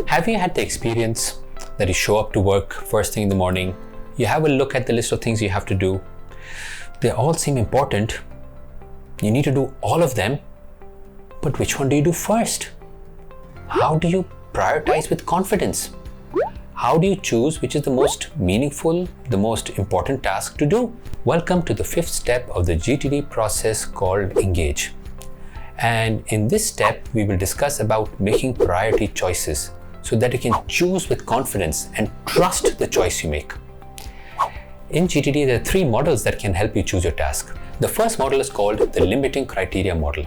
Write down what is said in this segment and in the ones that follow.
Have you had the experience that you show up to work first thing in the morning, you have a look at the list of things you have to do, they all seem important, you need to do all of them, but which one do you do first? How do you prioritize with confidence? How do you choose which is the most meaningful, the most important task to do? Welcome to the fifth step of the GTD process called Engage. And in this step, we will discuss about making priority choices so that you can choose with confidence and trust the choice you make. In GTD, there are three models that can help you choose your task. The first model is called the limiting criteria model.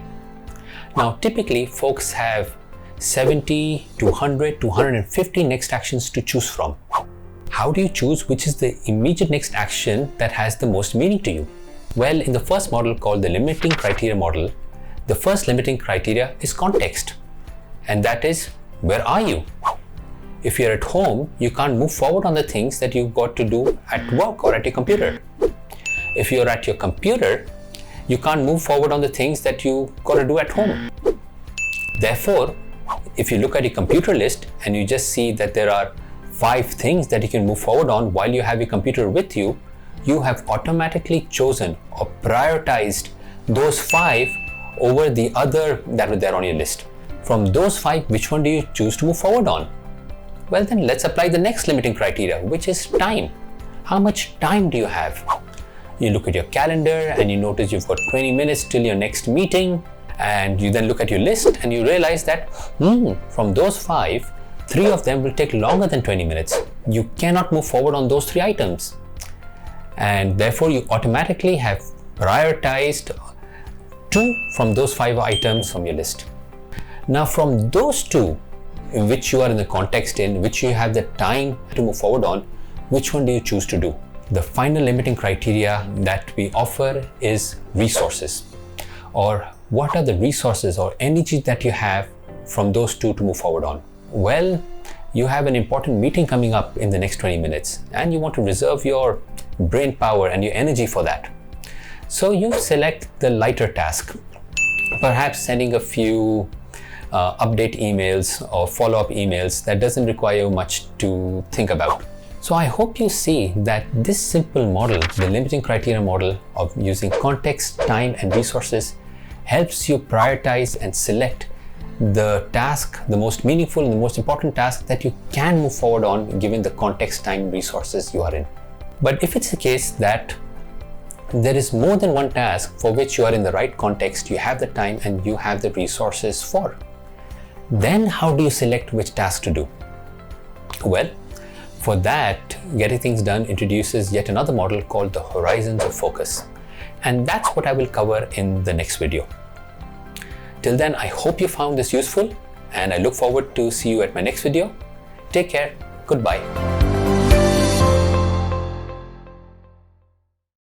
Now, typically, folks have 70 to 100 to 150 next actions to choose from. How do you choose which is the immediate next action that has the most meaning to you? Well, in the first model called the limiting criteria model, the first limiting criteria is context. And that is, where are you? If you're at home, you can't move forward on the things that you've got to do at work or at your computer. If you're at your computer, you can't move forward on the things that you got to do at home. Therefore, if you look at your computer list and you just see that there are 5 things that you can move forward on while you have your computer with you, you have automatically chosen or prioritized those 5 over the other that were there on your list. From those 5, which one do you choose to move forward on? Well, then let's apply the next limiting criteria, which is time. How much time do you have? You look at your calendar and you notice you've got 20 minutes till your next meeting, and you then look at your list and you realize that from those 5, 3 of them will take longer than 20 minutes. You cannot move forward on those 3 items. And therefore, you automatically have prioritized 2 from those 5 items from your list. Now, from those 2, in which you are in the context in which you have the time to move forward on, which one do you choose to do? The final limiting criteria that we offer is resources, or what are the resources or energy that you have from those 2 to move forward on? Well, you have an important meeting coming up in the next 20 minutes and you want to reserve your brain power and your energy for that. So you select the lighter task, perhaps sending a few update emails or follow-up emails that doesn't require much to think about. So I hope you see that this simple model, the limiting criteria model of using context, time, and resources, helps you prioritize and select the task, the most meaningful and the most important task that you can move forward on given the context, time, resources you are in. But if it's the case that there is more than one task for which you are in the right context, you have the time and you have the resources for, then how do you select which task to do? Well, for that, Getting Things Done introduces yet another model called the horizons of focus. And that's what I will cover in the next video. Till then, I hope you found this useful and I look forward to see you at my next video. Take care. Goodbye.